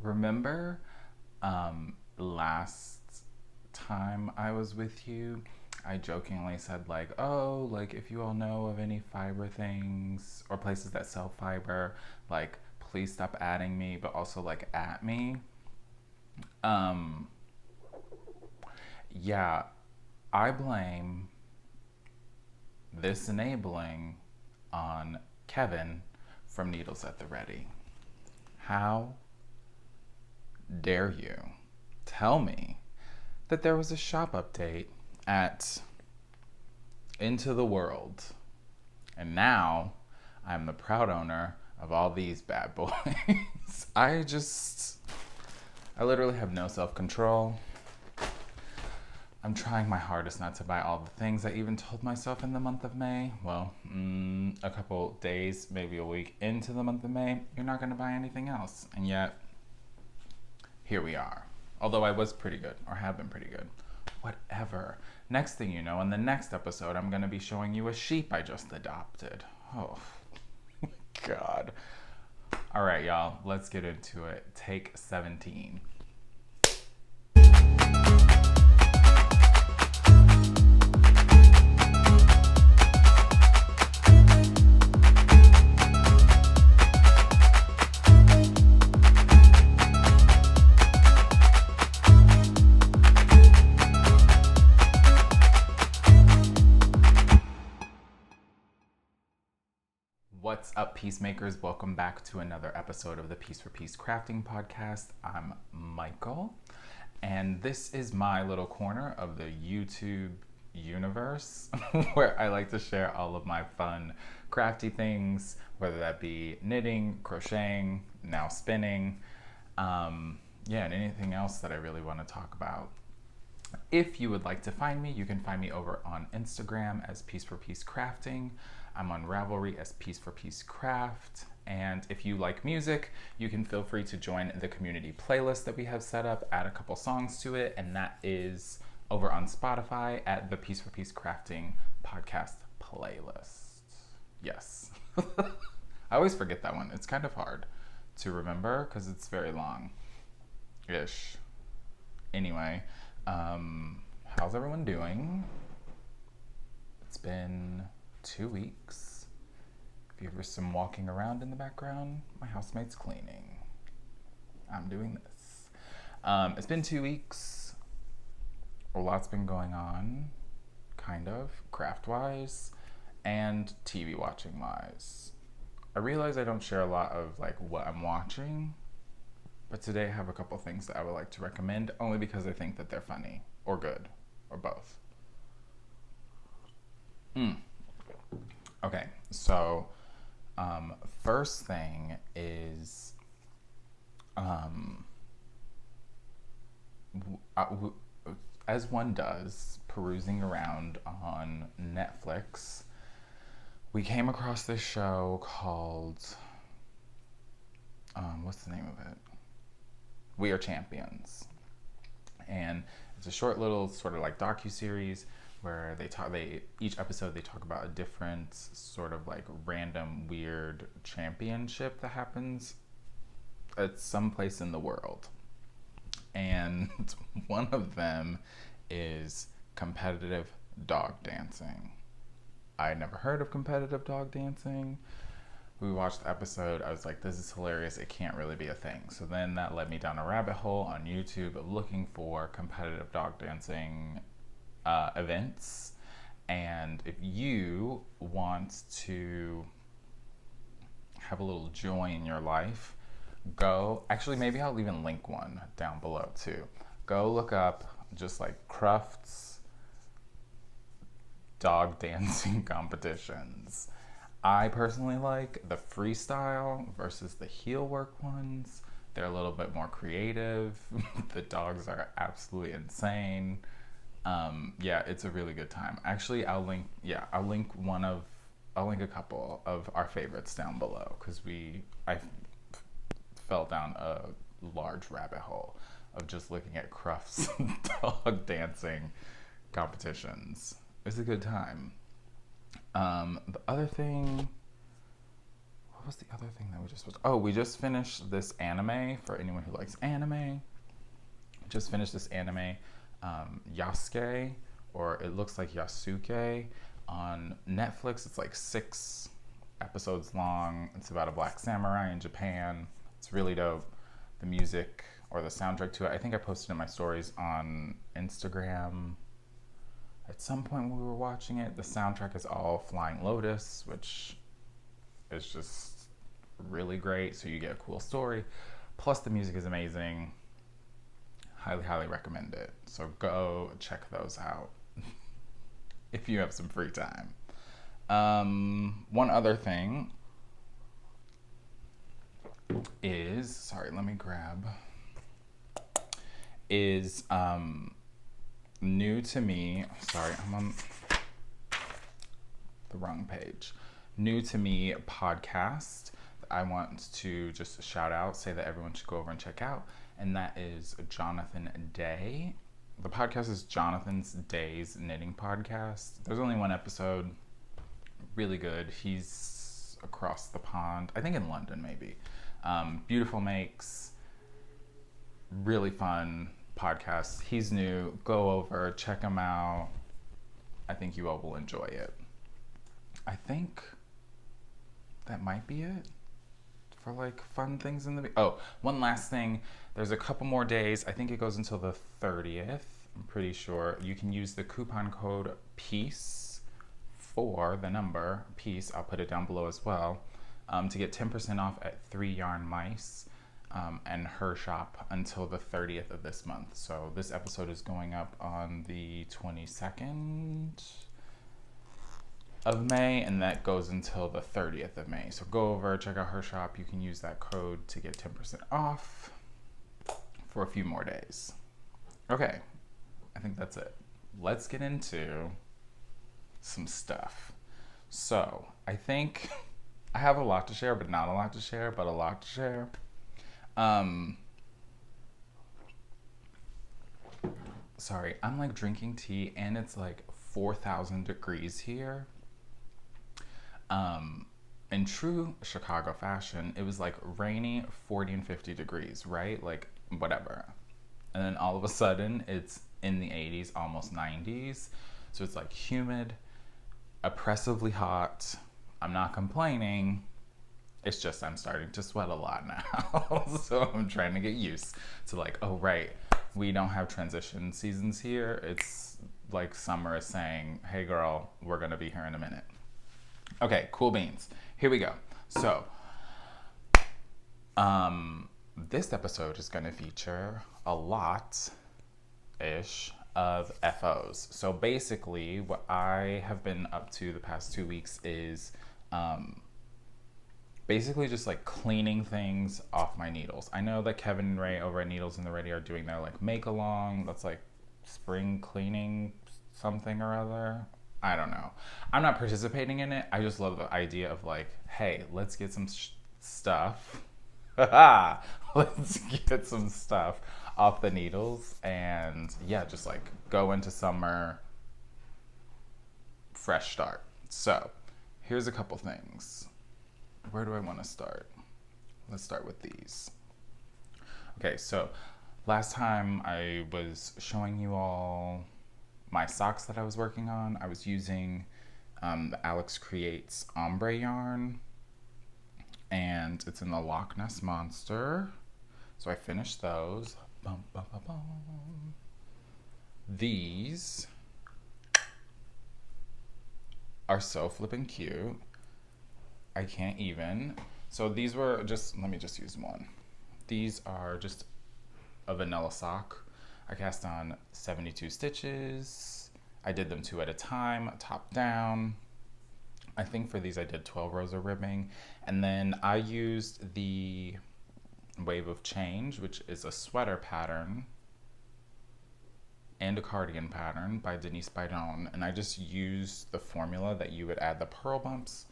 remember last time I was with you, I jokingly said like, oh, like if you all know of any fiber things or places that sell fiber, like please stop adding me, but also like at me. Um, yeah, I blame this enabling on Kevin from Needles at the Ready. How dare you tell me that there was a shop update at Into the World, and now I'm the proud owner of all these bad boys. I literally have no self-control. I'm trying my hardest not to buy all the things I even told myself in the month of May. Well, a couple days, maybe a week into the month of May, you're not going to buy anything else. And yet, here we are. Although I was pretty good, or have been pretty good. Whatever. Next thing you know, in the next episode, I'm going to be showing you a sheep I just adopted. Oh, God. All right, y'all, let's get into it. Take 17. What's up, peacemakers? Welcome back to another episode of the Piece4PeaceCrafting Podcast. I'm Michael, and this is my little corner of the YouTube universe where I like to share all of my fun crafty things, whether that be knitting, crocheting, now spinning, and anything else that I really want to talk about. If you would like to find me, you can find me over on Instagram as Piece4PeaceCrafting. I'm on Ravelry as Piece4PeaceCraft. And if you like music, you can feel free to join the community playlist that we have set up, add a couple songs to it, and that is over on Spotify at the Piece4PeaceCrafting Podcast playlist. Yes. I always forget that one. It's kind of hard to remember because it's very long-ish. Anyway, how's everyone doing? It's been 2 weeks. If you hear some walking around in the background, my housemate's cleaning. I'm doing this. It's been 2 weeks. A lot's been going on, kind of, craft-wise, and TV watching-wise. I realize I don't share a lot of like what I'm watching, but today I have a couple things that I would like to recommend, only because I think that they're funny, or good, or both. Okay, so first thing is as one does, perusing around on Netflix, we came across this show called, what's the name of it? We Are Champions. And it's a short little sort of like docuseries where each episode they talk about a different sort of like random weird championship that happens at some place in the world. And one of them is competitive dog dancing. I never heard of competitive dog dancing. We watched the episode. I was like, this is hilarious. It can't really be a thing. So then that led me down a rabbit hole on YouTube of looking for competitive dog dancing events. And if you want to have a little joy in your life, maybe I'll even link one down below too. Go look up just like Crufts dog dancing competitions. I personally like the freestyle versus the heel work ones. They're a little bit more creative. The dogs are absolutely insane. It's a really good time. Actually, I'll link a couple of our favorites down below because I fell down a large rabbit hole of just looking at Crufts dog dancing competitions. It's a good time. The other thing, what was the other other thing that we just watched? Oh, we just finished this anime, for anyone who likes anime. Just finished this anime, Yasuke, or it looks like Yasuke, on Netflix. It's like 6 episodes long. It's about a black samurai in Japan. It's really dope. The music, or the soundtrack to it, I think I posted in my stories on Instagram at some point when we were watching it. The soundtrack is all Flying Lotus, which is just really great, so you get a cool story. Plus the music is amazing. Highly recommend it. So go check those out if you have some free time. One other thing is, is new to me. Sorry, I'm on the wrong page. New to me podcast that I want to just shout out, say that everyone should go over and check out, and that is Jonathan Day. The podcast is Jonathan's Day's Knitting Podcast. There's only 1 episode. Really good. He's across the pond. I think in London, maybe. Beautiful makes. Really fun podcast. He's new. Go over, check him out. I think you all will enjoy it. I think that might be it for like fun things in the... Oh, one last thing. There's a couple more days. I think it goes until the 30th. I'm pretty sure. You can use the coupon code PEACE for the number PEACE. I'll put it down below as well, to get 10% off at 3 Yarn Mice and her shop until the 30th of this month. So this episode is going up on the 22nd of May, and that goes until the 30th of May. So go over, check out her shop. You can use that code to get 10% off for a few more days. Okay, I think that's it. Let's get into some stuff. So I think I have a lot to share, but not a lot to share, but a lot to share. Sorry, I'm like drinking tea and it's like 4,000 degrees here. In true Chicago fashion, it was like rainy, 40 and 50 degrees, right? Like whatever. And then all of a sudden it's in the 80s, almost 90s. So it's like humid, oppressively hot. I'm not complaining. It's just I'm starting to sweat a lot now. So I'm trying to get used to like, oh right, we don't have transition seasons here. It's like summer is saying, hey girl, we're gonna be here in a minute. Okay, cool beans. Here we go. So, this episode is gonna feature a lot-ish of FOs. So basically, what I have been up to the past 2 weeks is basically just like cleaning things off my needles. I know that Kevin and Ray over at Needles in the Ready are doing their like make along. That's like spring cleaning something or other. I don't know. I'm not participating in it. I just love the idea of like, hey, let's get some stuff. Let's get some stuff off the needles and yeah, just like go into summer, fresh start. So here's a couple things. Where do I want to start? Let's start with these. Okay, so last time I was showing you all my socks that I was working on. I was using the Alex Creates ombre yarn, and it's in the Loch Ness Monster. So I finished those. Bum, bum, bum, bum. These are so flippin' cute. I can't even. So these were just, let me just use one. These are just a vanilla sock. I cast on 72 stitches. I did them 2 at a time, top down. I think for these I did 12 rows of ribbing. And then I used the Wave of Change, which is a sweater pattern and a cardigan pattern by Denise Bidon. And I just used the formula that you would add the purl bumps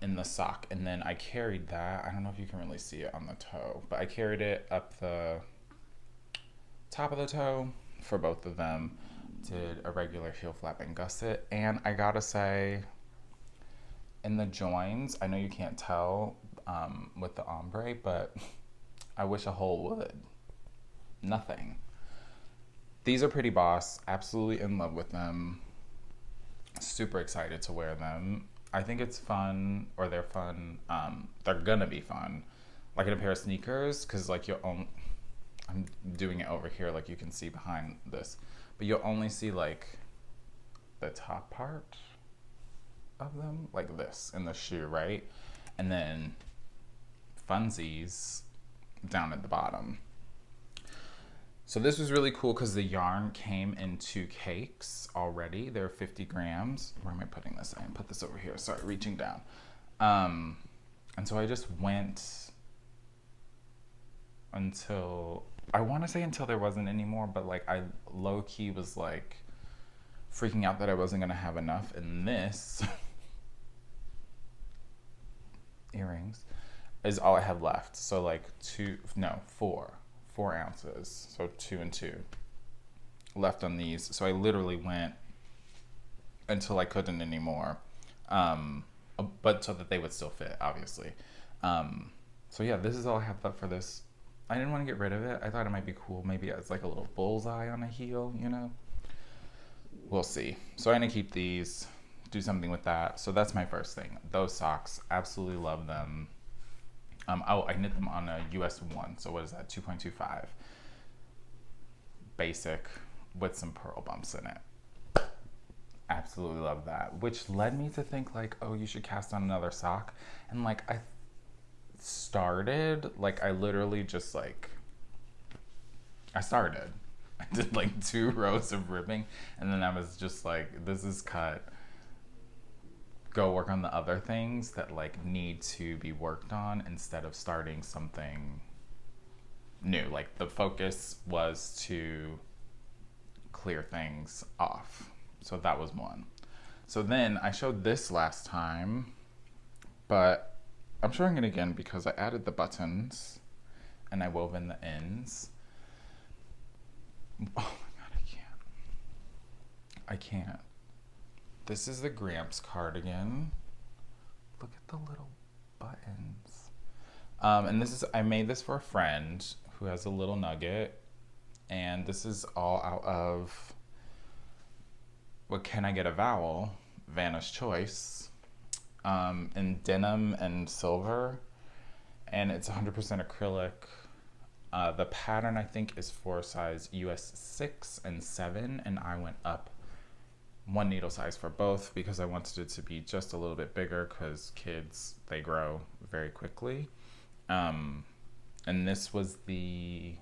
in the sock. And then I carried that, I don't know if you can really see it on the toe, but I carried it up the top of the toe for both of them, did a regular heel flap and gusset, and I gotta say, in the joins, I know you can't tell with the ombre, but I wish a hole would. Nothing. These are pretty boss. Absolutely in love with them. Super excited to wear them. I think it's fun, or they're fun. They're gonna be fun. Like in a pair of sneakers, because like I'm doing it over here, like you can see behind this, but you'll only see like the top part of them, like this in the shoe, right? And then funsies down at the bottom. So this was really cool because the yarn came in 2 cakes already. They're 50 grams. Where am I putting this? I put this over here. Sorry, reaching down. And so I just went until, I want to say until there wasn't any more, but like I low-key was like freaking out that I wasn't going to have enough. And this earrings is all I have left. So like 4 ounces, so 2 and 2 left on these. So I literally went until I couldn't anymore, but so that they would still fit, obviously. So yeah, this is all I have left for this. I didn't want to get rid of it. I thought it might be cool, maybe as like a little bullseye on a heel, you know? We'll see. So I'm gonna keep these, do something with that. So that's my first thing. Those socks, absolutely love them. I knit them on a US 1, so what is that, 2.25. Basic with some pearl bumps in it. Absolutely love that, which led me to think like, oh, you should cast on another sock. And like I started, like I literally just like, I did like 2 rows of ribbing, and then I was just like, this is cut. Go work on the other things that like need to be worked on instead of starting something new. Like the focus was to clear things off. So that was one. So then I showed this last time, but I'm showing it again because I added the buttons and I wove in the ends. Oh my God, I can't. This is the Gramps cardigan. Look at the little buttons. And this is, I made this for a friend who has a little nugget. And this is all out of, what can I get a vowel? Vanna's Choice. In denim and silver. And it's 100% acrylic. The pattern I think is for size US 6 and 7. And I went up 1 needle size for both because I wanted it to be just a little bit bigger because kids, they grow very quickly. And this was the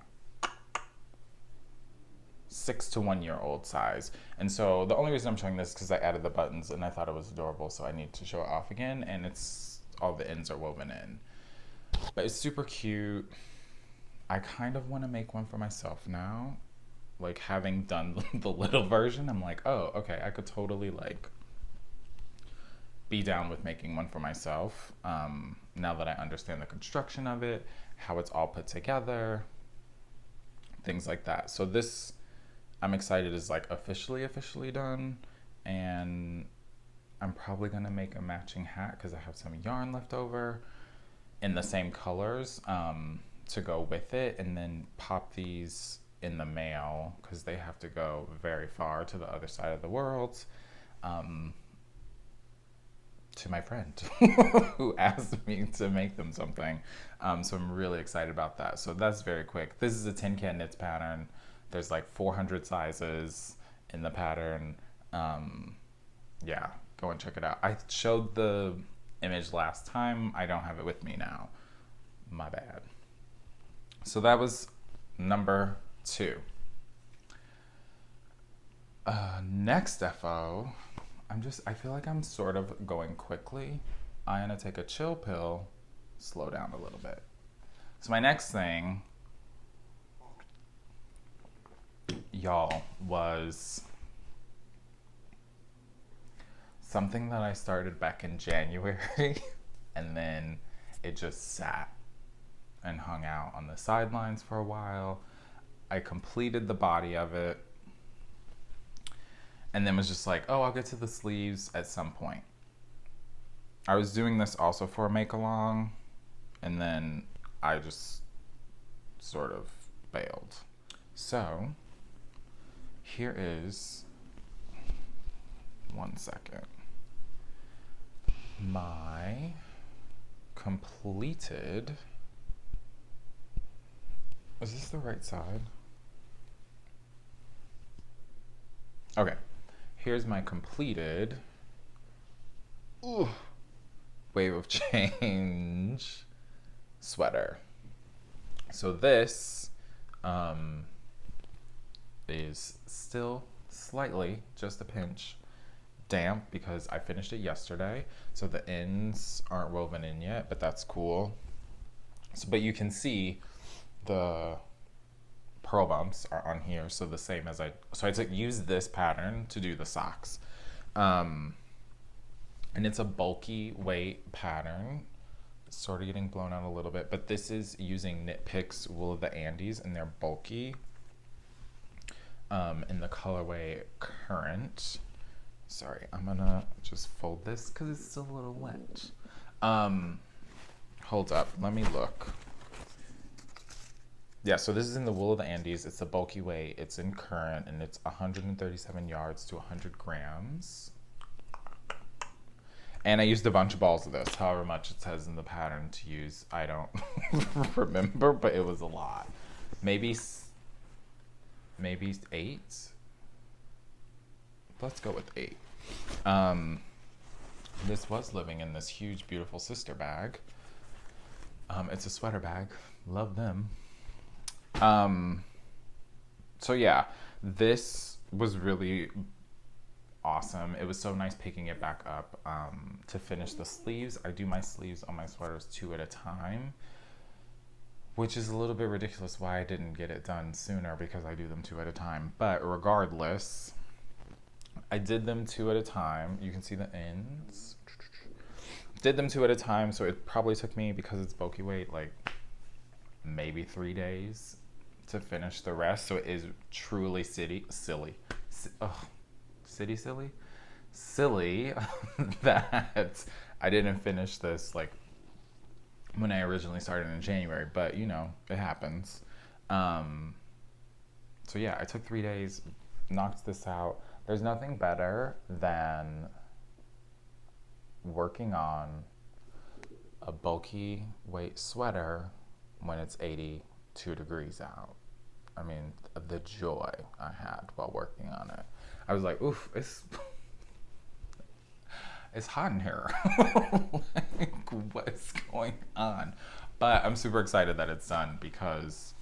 6 to 1 year old size. And so the only reason I'm showing this is because I added the buttons and I thought it was adorable, so I need to show it off again. And it's, all the ends are woven in. But it's super cute. I kind of want to make one for myself now. Like having done the little version, I'm like, oh, okay, I could totally like be down with making one for myself. Now that I understand the construction of it, how it's all put together, things like that. So this, I'm excited, is like officially done. And I'm probably gonna make a matching hat because I have some yarn left over in the same colors to go with it, and then pop these in the mail because they have to go very far to the other side of the world, to my friend who asked me to make them something. So I'm really excited about that. So that's very quick. This is a Tin Can Knits pattern. There's like 400 sizes in the pattern. Yeah, go and check it out. I showed the image last time. I don't have it with me now. My bad. So that was number 2. Next FO, I feel like I'm sort of going quickly. I'm gonna take a chill pill, slow down a little bit. So my next thing, y'all, was something that I started back in January and then it just sat and hung out on the sidelines for a while. I completed the body of it and then was just like, oh, I'll get to the sleeves at some point. I was doing this also for a make along, and then I just sort of bailed. So here is, one second, my completed, is this the right side? Okay, here's my completed wave of change sweater. So this is still slightly, just a pinch, damp because I finished it yesterday. So the ends aren't woven in yet, but that's cool. So, but you can see the purl bumps are on here. So the same as I use this pattern to do the socks. And it's a bulky weight pattern. It's sort of getting blown out a little bit, but this is using KnitPicks Wool of the Andes, and they're bulky in the colorway Current. Sorry, I'm gonna just fold this because it's still a little wet. Hold up, let me look. Yeah, so this is in the Wool of the Andes. It's a bulky weight. It's in Current, and it's 137 yards to 100 grams. And I used a bunch of balls of this, however much it says in the pattern to use. I don't remember, but it was a lot. Maybe 8. Let's go with 8. This was living in this huge, beautiful sister bag. It's a sweater bag. Love them. So yeah, this was really awesome. It was so nice picking it back up to finish the sleeves. I do my sleeves on my sweaters 2 at a time, which is a little bit ridiculous why I didn't get it done sooner, because I do them 2 at a time. But regardless, I did them 2 at a time. You can see the ends. Did them 2 at a time, so it probably took me, because it's bulky weight, like maybe 3 days to finish the rest. So it is truly silly that I didn't finish this like when I originally started in January, but you know, it happens. So yeah, I took 3 days, knocked this out. There's nothing better than working on a bulky weight sweater when it's 82 degrees out. I mean, the joy I had while working on it. I was like, oof, it's hot in here. Like, what is going on? But I'm super excited that it's done, because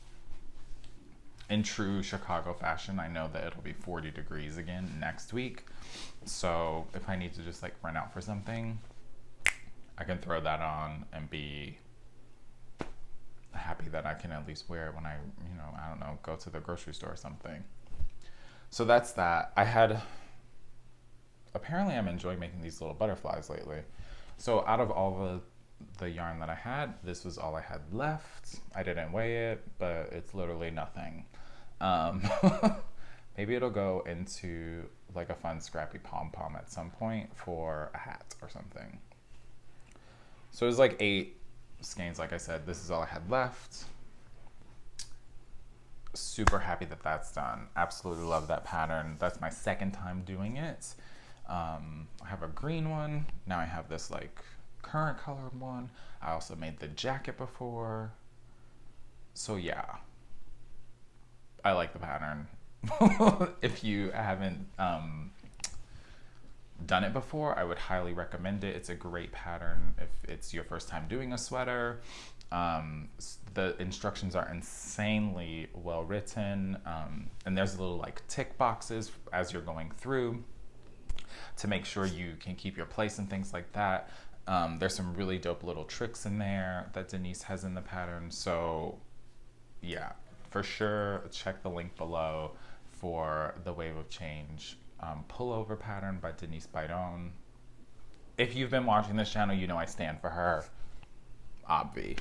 in true Chicago fashion, I know that it'll be 40 degrees again next week. So if I need to just like run out for something, I can throw that on and be happy that I can at least wear it when I, I don't know, go to the grocery store or something. So that's that. Apparently I'm enjoying making these little butterflies lately. So out of all the yarn that I had, this was all I had left. I didn't weigh it, but it's literally nothing. Maybe it'll go into like a fun scrappy pom-pom at some point for a hat or something. So it was like 8 skeins, like I said. This is all I had left. Super happy that that's done. Absolutely love that pattern. That's my second time doing it. I have a green one. Now I have this like current colored one. I also made the jacket before. So yeah, I like the pattern. If you haven't done it before, I would highly recommend it. It's a great pattern if it's your first time doing a sweater. The instructions are insanely well written, and there's little like tick boxes as you're going through to make sure you can keep your place and things like that. There's some really dope little tricks in there that Denise has in the pattern. So yeah, for sure, check the link below for the Wave of Change pullover pattern by Denise Byron. If you've been watching this channel, you know I stand for her, obvi.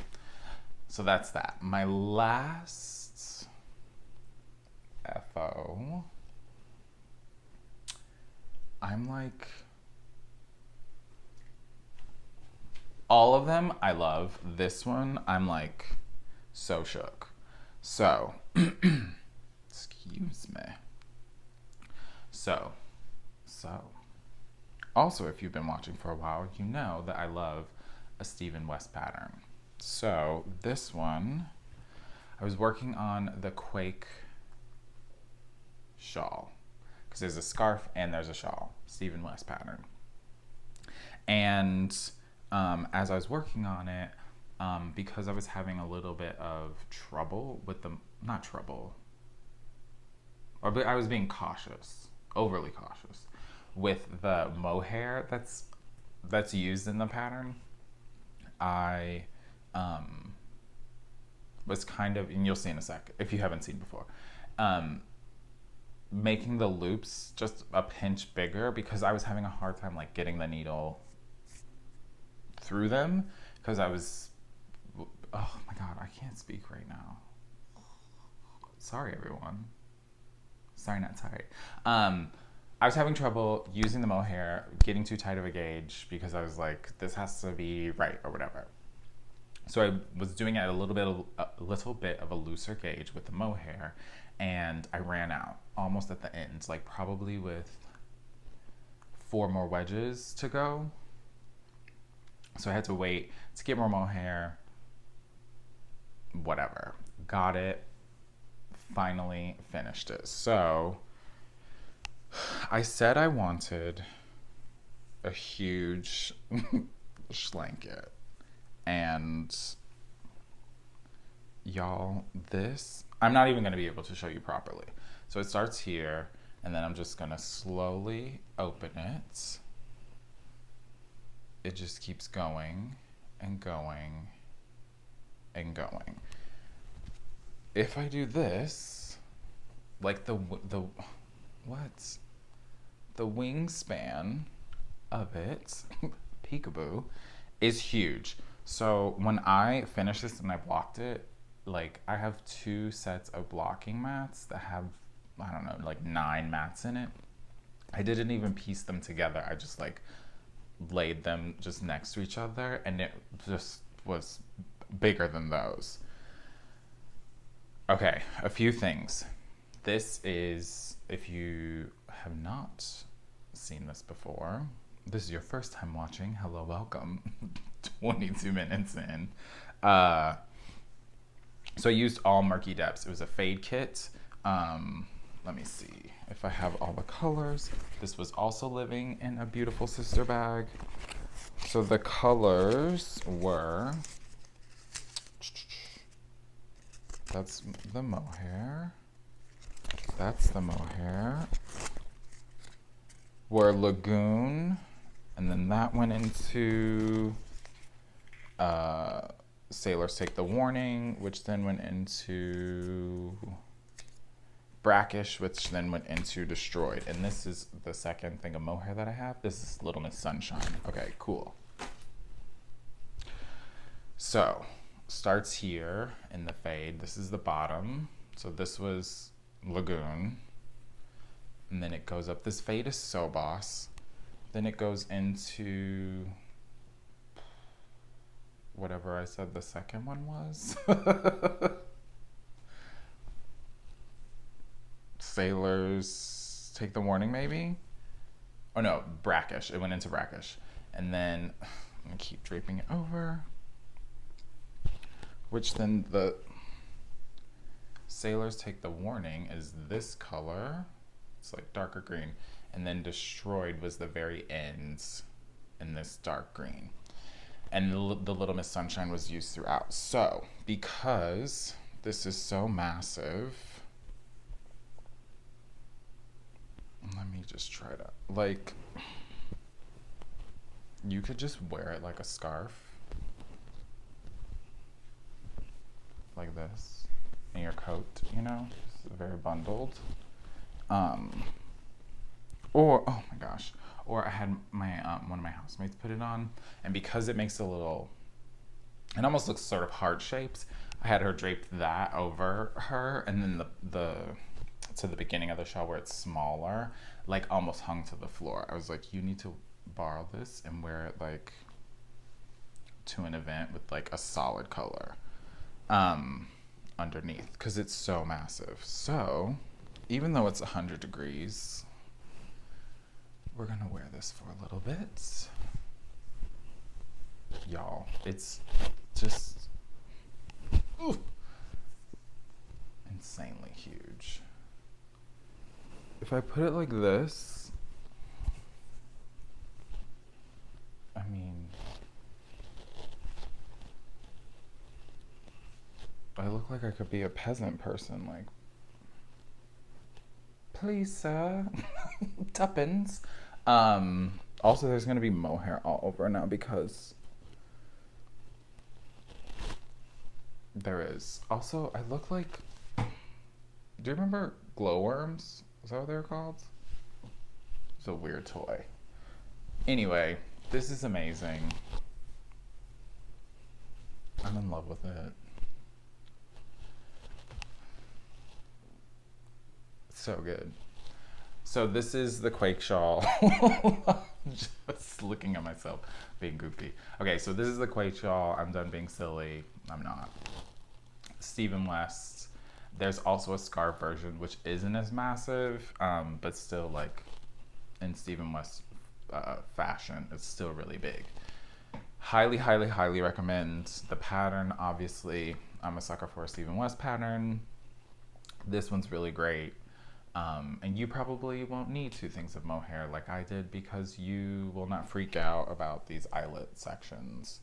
So that's that. My last FO, I'm like All of them I love. This one I'm like so shook. So, excuse me. So. Also, if you've been watching for a while, you know that I love a Stephen West pattern. So this one, I was working on the Quake shawl, because there's a scarf and there's a shawl, Stephen West pattern. And as I was working on it, because I was having a little bit of trouble with the, not trouble, or I was being cautious, overly cautious, with the mohair that's used in the pattern. I was kind of, and you'll see in a sec if you haven't seen before, making the loops just a pinch bigger because I was having a hard time like getting the needle through them because I was, oh my god, I can't speak right now. Sorry everyone. Sorry, not sorry. I was having trouble using the mohair, getting too tight of a gauge because I was like, this has to be right or whatever. So I was doing it a little bit of a looser gauge with the mohair, and I ran out almost at the end, like probably with 4 more wedges to go. So I had to wait to get more mohair, whatever. Got it, finally finished it. So I said I wanted a huge blanket, and y'all, this, I'm not even gonna be able to show you properly. So it starts here, and then I'm just gonna slowly open it. It just keeps going and going and going. If I do this, like the wingspan of it, peekaboo, is huge. So when I finish this and I blocked it, like I have 2 sets of blocking mats that have, I don't know, like 9 mats in it. I didn't even piece them together. I just like laid them just next to each other, and it just was bigger than those. Okay, a few things. This is, if you have not seen this before, this is your first time watching, hello, welcome. 22 minutes in. So I used all murky depths. It was a fade kit. Let me see if I have all the colors. This was also living in a beautiful sister bag. So the colors were, that's the mohair. That's the mohair. Were Lagoon, and then that went into Sailors Take the Warning, which then went into Brackish, which then went into Destroyed. And this is the second thing of mohair that I have. This is Little Miss Sunshine. Okay, cool. So, starts here in the fade. This is the bottom. So this was Lagoon. And then it goes up. This fade is So Boss. Then it goes into whatever I said the second one was. Sailors Take the Warning, maybe? Oh no, Brackish. It went into Brackish. And then I'm gonna keep draping it over. Which then the Sailors Take the Warning is this color. It's like darker green. And then Destroyed was the very ends in this dark green. And the Little Miss Sunshine was used throughout. So, because this is so massive, let me just try to, like, you could just wear it like a scarf. Like this. In your coat, you know? It's very bundled. Or, oh my gosh. Or I had my one of my housemates put it on, and because it makes a little, it almost looks sort of heart shaped, I had her drape that over her, and then the to the beginning of the shawl where it's smaller, like almost hung to the floor. I was like, you need to borrow this and wear it like to an event with like a solid color underneath, because it's so massive. So even though it's 100 degrees, we're gonna wear this for a little bit. Y'all, it's just insanely huge. If I put it like this, I mean, I look like I could be a peasant person, like, please, sir, tuppence. Also, there's gonna be mohair all over now because there is. Also, I look like, do you remember glowworms? Is that what they're called? It's a weird toy. Anyway, this is amazing. I'm in love with it. So good. So this is the Quake shawl. Just looking at myself being goofy. Okay, so this is the Quake shawl. I'm done being silly. I'm not. Stephen West. There's also a scarf version, which isn't as massive, but still, like, in Stephen West fashion, it's still really big. Highly, highly, highly recommend the pattern. Obviously, I'm a sucker for a Stephen West pattern. This one's really great. And you probably won't need 2 things of mohair like I did, because you will not freak out about these eyelet sections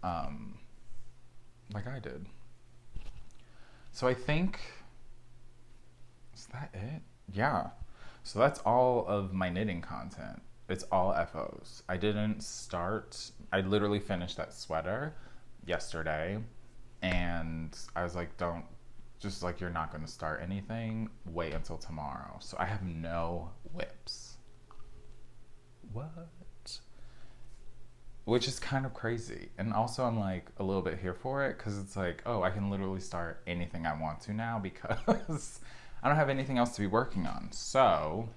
like I did. So I think, is that it? Yeah. So that's all of my knitting content. It's all FOs. I literally finished that sweater yesterday, and I was like, you're not going to start anything, wait until tomorrow. So I have no whips. What? Which is kind of crazy. And also I'm like a little bit here for it, because it's like, oh, I can literally start anything I want to now because I don't have anything else to be working on. So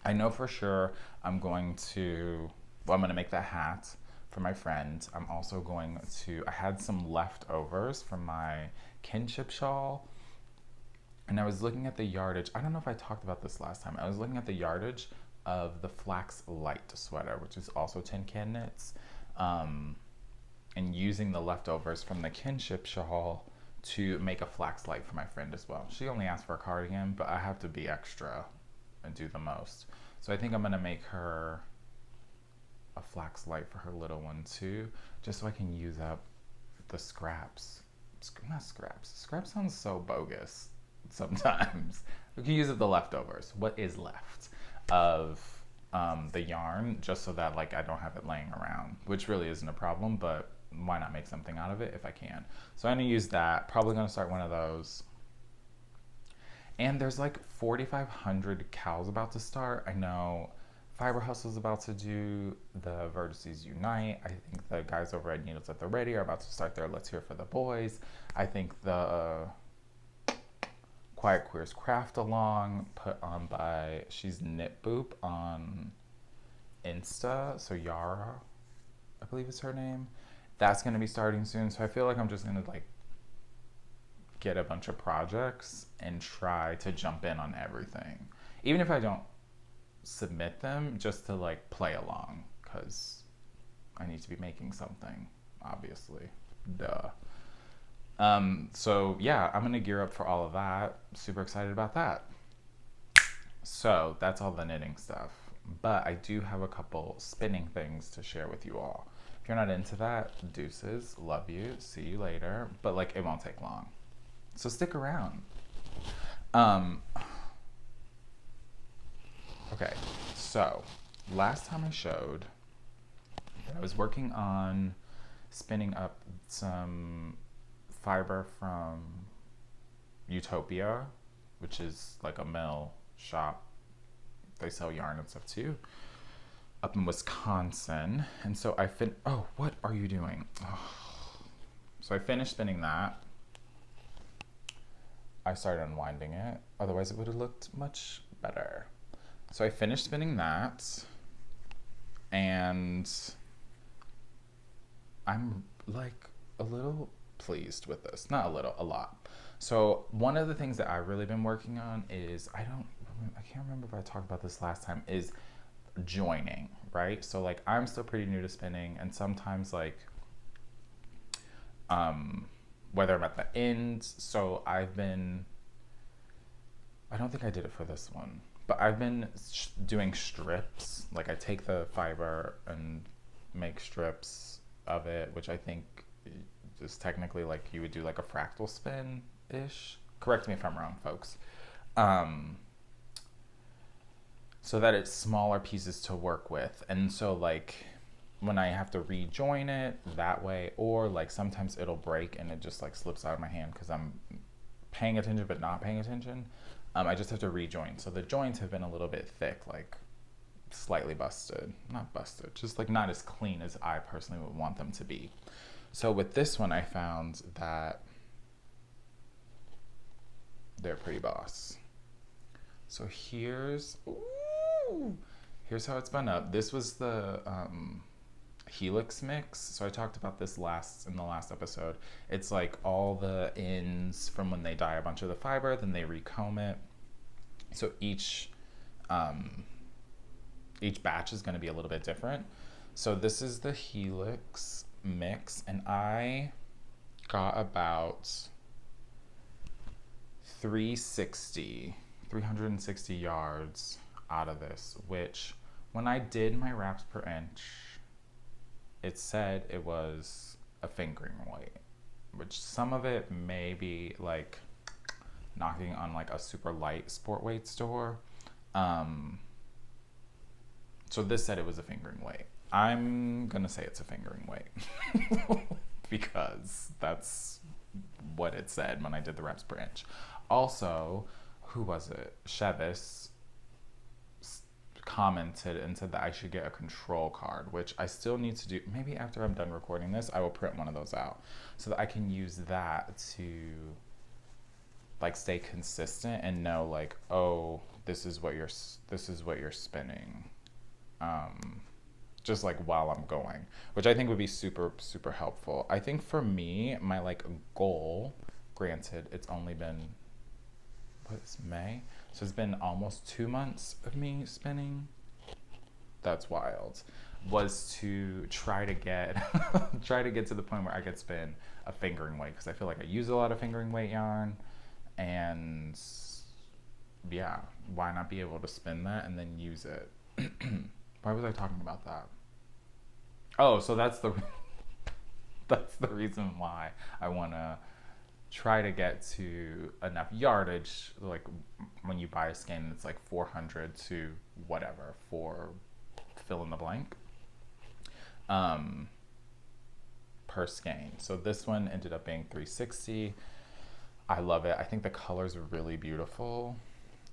I know for sure I'm going to make that hat for my friend. I'm also going to, I had some leftovers from my kinship shawl, and I was looking at the yardage. I don't know if I talked about this last time. I was looking at the yardage of the Flax Light sweater, which is also Tin Can Knits, and using the leftovers from the kinship shawl to make a Flax Light for my friend as well. She only asked for a cardigan, but I have to be extra and do the most. So I think I'm gonna make her a Flax Light for her little one too, just so I can use up the scraps. Not scraps. Scraps sounds so bogus sometimes. We can use up the leftovers. What is left of the yarn, just so that like I don't have it laying around, which really isn't a problem, but why not make something out of it if I can? So I'm gonna use that. Probably gonna start one of those. And there's like 4,500 cows about to start. I know Fiber Hustle's about to do the Vertices Unite. I think the guys over at Needles at the Ready are about to start their Let's Hear for the Boys. I think the Quiet Queers Craft Along, put on by, she's Knit Boop on Insta, so Yara, I believe is her name. That's gonna be starting soon, so I feel like I'm just gonna like get a bunch of projects and try to jump in on everything. Even if I don't submit them, just to like play along, because I need to be making something, obviously. Duh. So yeah, I'm gonna gear up for all of that. Super excited about that. So that's all the knitting stuff. But I do have a couple spinning things to share with you all. If you're not into that, deuces, love you, see you later. But like, it won't take long. So stick around. Okay, so last time I showed that I was working on spinning up some fiber from Ewetipia, which is like a mill shop. They sell yarn and stuff too, up in Wisconsin. And so oh, what are you doing? Oh. So I finished spinning that. I started unwinding it, otherwise it would have looked much better. So I finished spinning that, and I'm like a little pleased with this. Not a little, a lot. So one of the things that I've really been working on is, I can't remember if I talked about this last time, is joining, right? So like I'm still pretty new to spinning, and sometimes like whether I'm at the end, so I don't think I did it for this one, but I've been doing strips. Like I take the fiber and make strips of it, which I think is technically like you would do like a fractal spin ish. Correct me if I'm wrong, folks. So that it's smaller pieces to work with. And so like when I have to rejoin it that way, or like sometimes it'll break and it just like slips out of my hand because I'm paying attention but not paying attention. I just have to rejoin. So the joints have been a little bit thick, like slightly busted. Not busted, just like not as clean as I personally would want them to be. So with this one, I found that they're pretty boss. So here's how it's spun up. This was the Helix mix. So I talked about this in the last episode. It's like all the ends from when they dye a bunch of the fiber, then they recomb it. So each batch is going to be a little bit different. So this is the Helix mix, and I got about 360 yards out of this, which when I did my wraps per inch, it said it was a fingering weight, which some of it may be like knocking on like a super light sport weight store. So this said it was a fingering weight. I'm gonna say it's a fingering weight because that's what it said when I did the wraps per inch. Also, who was it? Chevis commented and said that I should get a control card, which I still need to do. Maybe after I'm done recording this, I will print one of those out so that I can use that to like stay consistent and know like, oh, this is what you're spinning. Just like while I'm going, which I think would be super, super helpful. I think for me, my like goal, granted, it's only been, what's May? So it's been almost 2 months of me spinning. That's wild. Was to try to get to the point where I could spin a fingering weight, because I feel like I use a lot of fingering weight yarn, and yeah, why not be able to spin that and then use it? Why was I talking about that? Oh, so that's the reason why I want to try to get to enough yardage, like when you buy a skein, it's like 400 to whatever for fill in the blank per skein. So this one ended up being 360. I love it. I think the colors are really beautiful,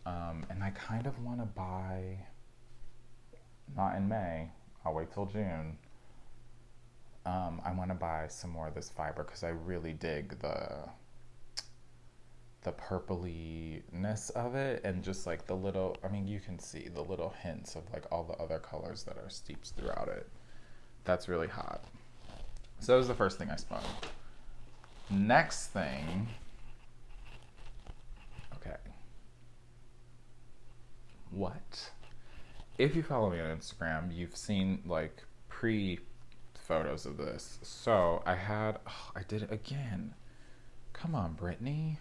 and I kind of want to buy, not in May, I'll wait till June. I want to buy some more of this fiber because I really dig the purpliness of it, and just like the little, I mean, you can see the little hints of like all the other colors that are steeped throughout it. That's really hot. So that was the first thing I spun. Next thing, okay. What? If you follow me on Instagram, you've seen like photos of this. So I did it again. Come on, Brittany.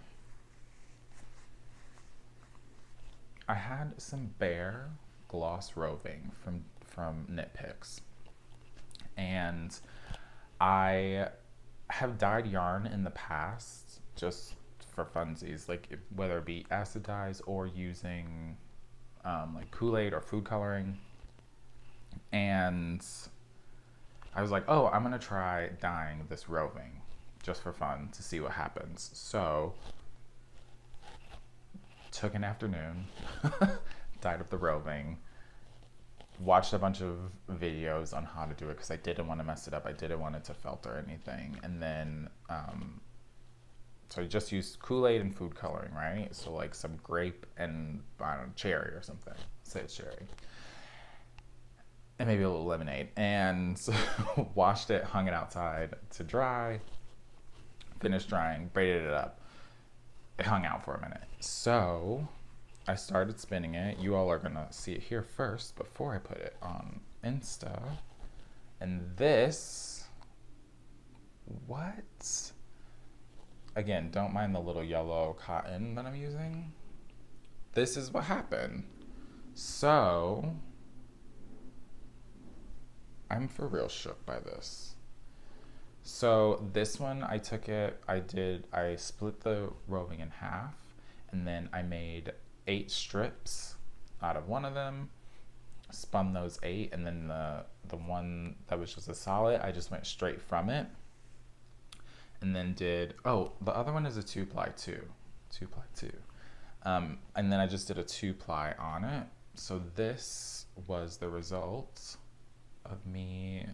I had some bare gloss roving from KnitPicks, and I have dyed yarn in the past just for funsies, like whether it be acid dyes or using like Kool-Aid or food coloring. And I was like, oh, I'm gonna try dyeing this roving just for fun to see what happens. So took an afternoon, dyed up the roving, watched a bunch of videos on how to do it because I didn't want to mess it up. I didn't want it to felt or anything. And then so I just used Kool-Aid and food coloring, right? So like some grape and, I don't know, cherry or something. Say it's cherry. and maybe a little lemonade, and washed it, hung it outside to dry, finished drying, braided it up. It hung out for a minute. So I started spinning it. You all are gonna see it here first before I put it on Insta. And this, what? Again, don't mind the little yellow cotton that I'm using. This is what happened. So I'm for real shook by this. So this one, I split the roving in half, and then I made 8 strips out of one of them, spun those 8, and then the one that was just a solid, I just went straight from it. And then the other one is a 2-ply too. 2-ply too. And then I just did a 2-ply on it. So this was the result of me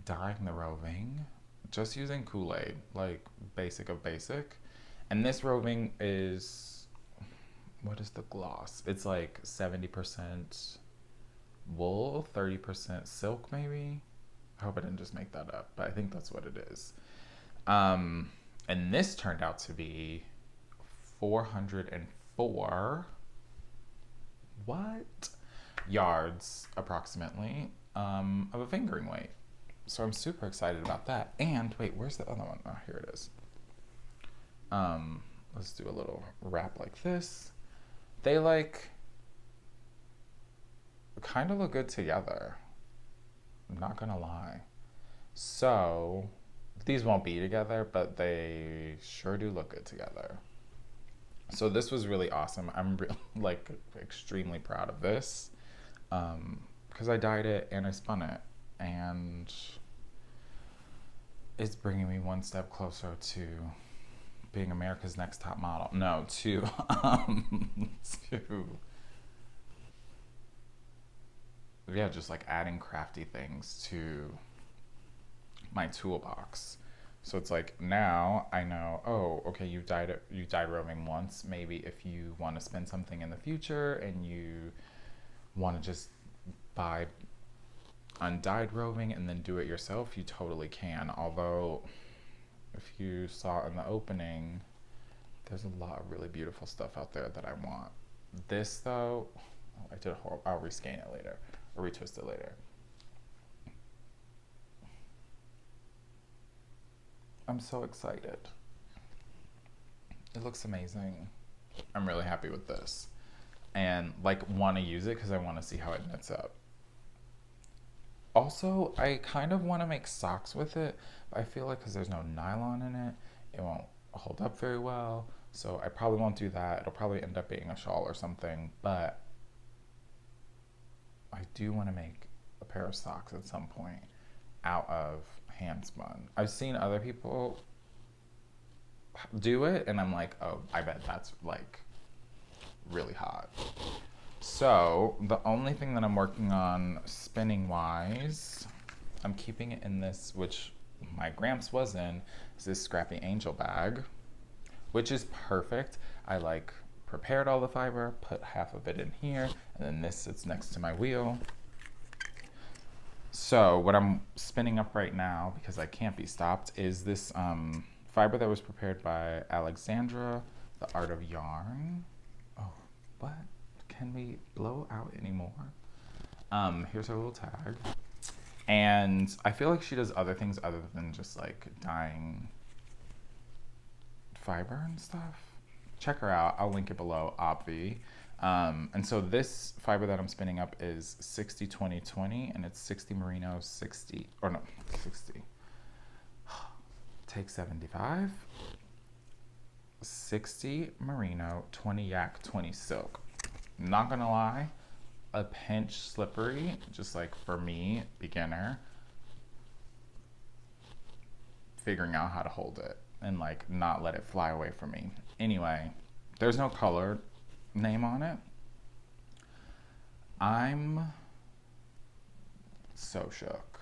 dyeing the roving, just using Kool-Aid, like basic of basic. And this roving is, what is the gloss? It's like 70% wool, 30% silk maybe. I hope I didn't just make that up, but I think that's what it is. And this turned out to be 404 yards approximately of a fingering weight. So I'm super excited about that. And wait, where's the other one? Oh, here it is. Let's do a little wrap like this. They like kind of look good together. I'm not gonna lie. So these won't be together, but they sure do look good together. So this was really awesome. I'm like extremely proud of this because I dyed it and I spun it, and it's bringing me one step closer to being America's Next Top Model. No, to just like adding crafty things to my toolbox. So it's like, now I know, oh, okay, you dyed roving once. Maybe if you want to spend something in the future and you want to just buy undyed roving and then do it yourself, you totally can. Although, if you saw in the opening, there's a lot of really beautiful stuff out there that I want. This though, I'll rescan it later, or retwist it later. I'm so excited. It looks amazing. I'm really happy with this. And like want to use it because I want to see how it knits up. Also, I kind of want to make socks with it, but I feel like because there's no nylon in it, it won't hold up very well. So I probably won't do that. It'll probably end up being a shawl or something, but I do want to make a pair of socks at some point out of hand spun. I've seen other people do it and I'm like, oh, I bet that's like really hot. So the only thing that I'm working on spinning wise, I'm keeping it in this, which my Gramps was in, is this Scrappy Angel bag, which is perfect. I like prepared all the fiber, put half of it in here, and then this sits next to my wheel. So what I'm spinning up right now, because I can't be stopped, is this fiber that was prepared by Alexandra, The Art of Yarn. Oh, what? Can we blow out anymore? Here's her little tag. And I feel like she does other things other than just like dyeing fiber and stuff. Check her out. I'll link it below, obvi. And so this fiber that I'm spinning up is 60-20-20, and it's 60 merino, 60, take 75, 60 merino, 20 yak, 20 silk. Not gonna lie, a pinch slippery, just like for me, beginner, figuring out how to hold it and like not let it fly away from me. Anyway, there's no color name on it. I'm so shook.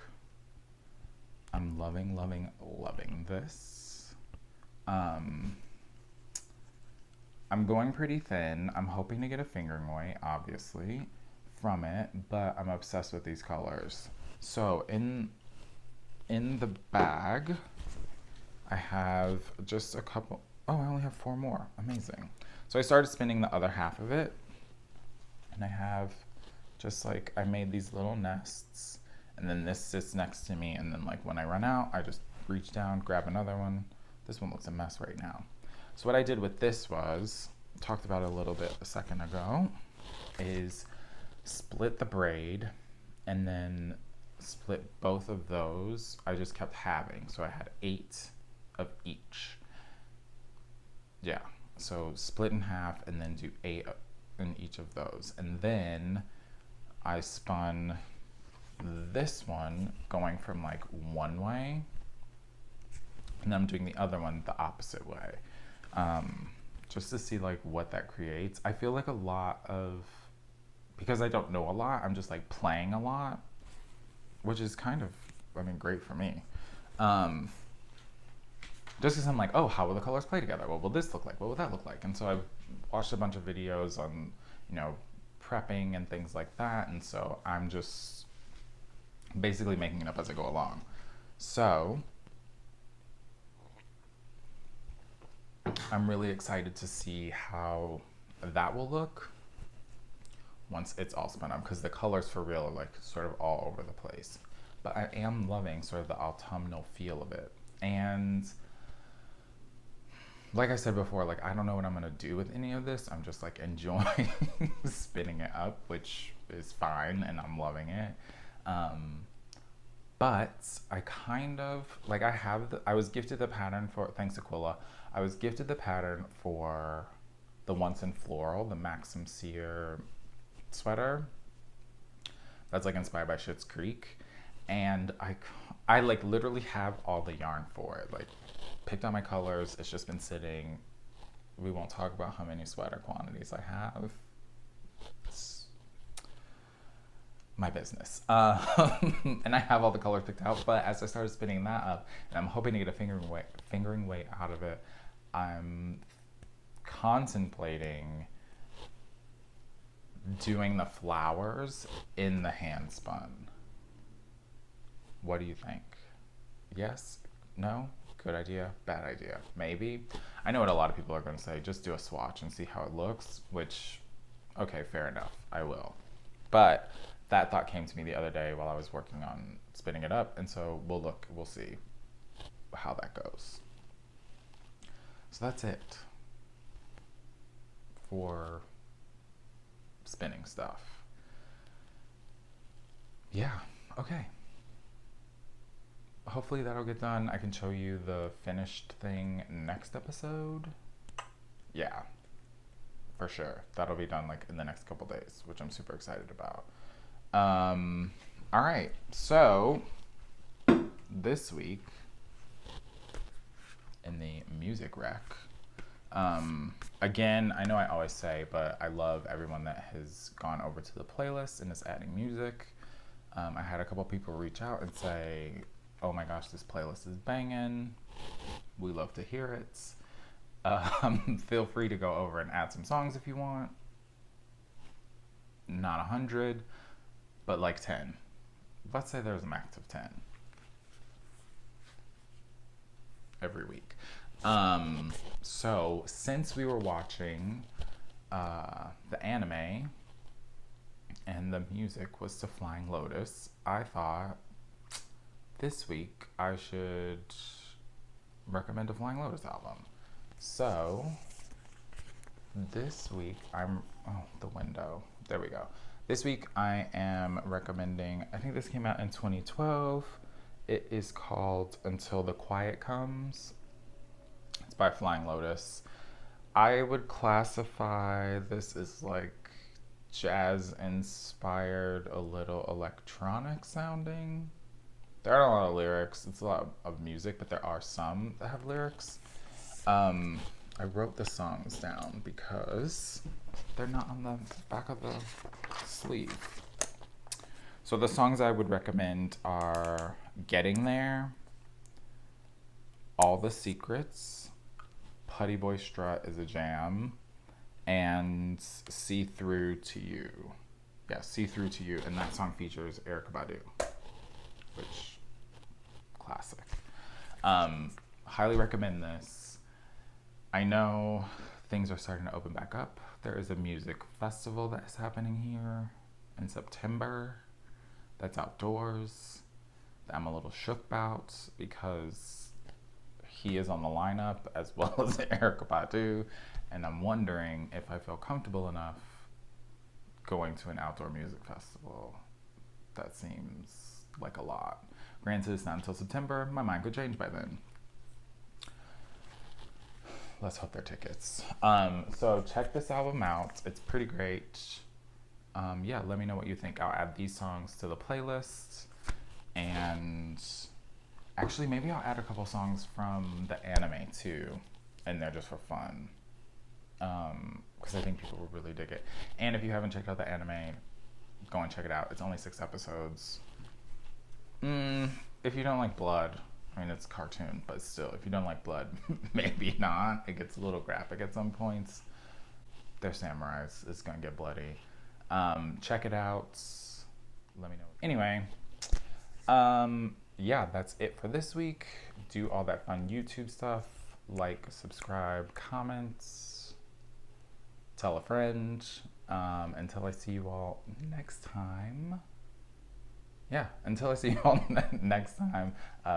I'm loving this. I'm going pretty thin. I'm hoping to get a fingering weight, obviously. from it, but I'm obsessed with these colors. So in the bag, I have just a couple. Oh, I only have 4 more. Amazing. So I started spinning the other half of it, and I have just like, I made these little nests, and then this sits next to me, and then like when I run out, I just reach down, grab another one. This one looks a mess right now. So what I did with this was, talked about it a little bit a second ago, is split the braid and then split both of those. I just kept halving, so I had 8 of each. Yeah, so split in half and then do 8 in each of those. And then I spun this one going from like one way, and I'm doing the other one the opposite way, just to see like what that creates. I feel like a lot of, because I don't know a lot, I'm just like playing a lot, which is kind of, I mean, great for me. Just because I'm like, oh, how will the colors play together? What will this look like? What will that look like? And so I've watched a bunch of videos on, prepping and things like that. And so I'm just basically making it up as I go along. So I'm really excited to see how that will look once it's all spun up, because the colors for real are like sort of all over the place. But I am loving sort of the autumnal feel of it. And like I said before, like I don't know what I'm gonna do with any of this. I'm just like enjoying spinning it up, which is fine, and I'm loving it. But I kind of, like I was gifted the pattern for, thanks to Quilla, I was gifted the pattern for the Once in Floral, the Maxim Sear sweater. That's like inspired by Schitt's Creek. And I like literally have all the yarn for it. Like picked out my colors. It's just been sitting. We won't talk about how many sweater quantities I have. It's my business. And I have all the colors picked out, but as I started spinning that up, and I'm hoping to get a fingering weight out of it, I'm contemplating doing the flowers in the hand spun. What do you think? Yes? No? Good idea? Bad idea? Maybe? I know what a lot of people are going to say. Just do a swatch and see how it looks, which, okay, fair enough. I will. But that thought came to me the other day while I was working on spinning it up, and so we'll see how that goes. So that's it for spinning stuff. Yeah, okay. Hopefully that'll get done. I can show you the finished thing next episode. Yeah, for sure. That'll be done like in the next couple days, which I'm super excited about. All right, so this week in the music rec, again, I know I always say, but I love everyone that has gone over to the playlist and is adding music. I had a couple people reach out and say, oh my gosh, this playlist is banging. We love to hear it. Feel free to go over and add some songs if you want. Not 100, but like 10. Let's say there's a max of 10 every week. So since we were watching the anime and the music was to Flying Lotus, I thought this week I should recommend a Flying Lotus album. So this week the window. There we go. This week I am recommending, I think this came out in 2012. It is called Until the Quiet Comes. It's by Flying Lotus. I would classify this as like jazz inspired, a little electronic sounding. There are a lot of lyrics. It's a lot of music, but there are some that have lyrics. I wrote the songs down because they're not on the back of the sleeve. So the songs I would recommend are Getting There, All the Secrets, Putty Boy Strut is a jam, and See Through to You. Yeah, See Through to You, and that song features Erykah Badu, which, classic. Highly recommend this. I know things are starting to open back up. There is a music festival that is happening here in September that's outdoors that I'm a little shook about because he is on the lineup as well as Erykah Badu, and I'm wondering if I feel comfortable enough going to an outdoor music festival. That seems like a lot. Granted, it's not until September. My mind could change by then. Let's hope they're tickets. So check this album out. It's pretty great. Yeah, let me know what you think. I'll add these songs to the playlist. And actually, maybe I'll add a couple songs from the anime too. And they're just for fun. Because I think people will really dig it. And if you haven't checked out the anime, go and check it out. It's only 6 episodes. If you don't like blood, I mean, it's a cartoon, but still, if you don't like blood, maybe not. It gets a little graphic at some points. They're samurais. It's going to get bloody. Check it out. Let me know. Anyway, yeah, that's it for this week. Do all that fun YouTube stuff. Like, subscribe, comments. Tell a friend. Until I see you all next time. Yeah, until I see you all next time,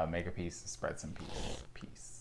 make a piece, spread some peace. Peace.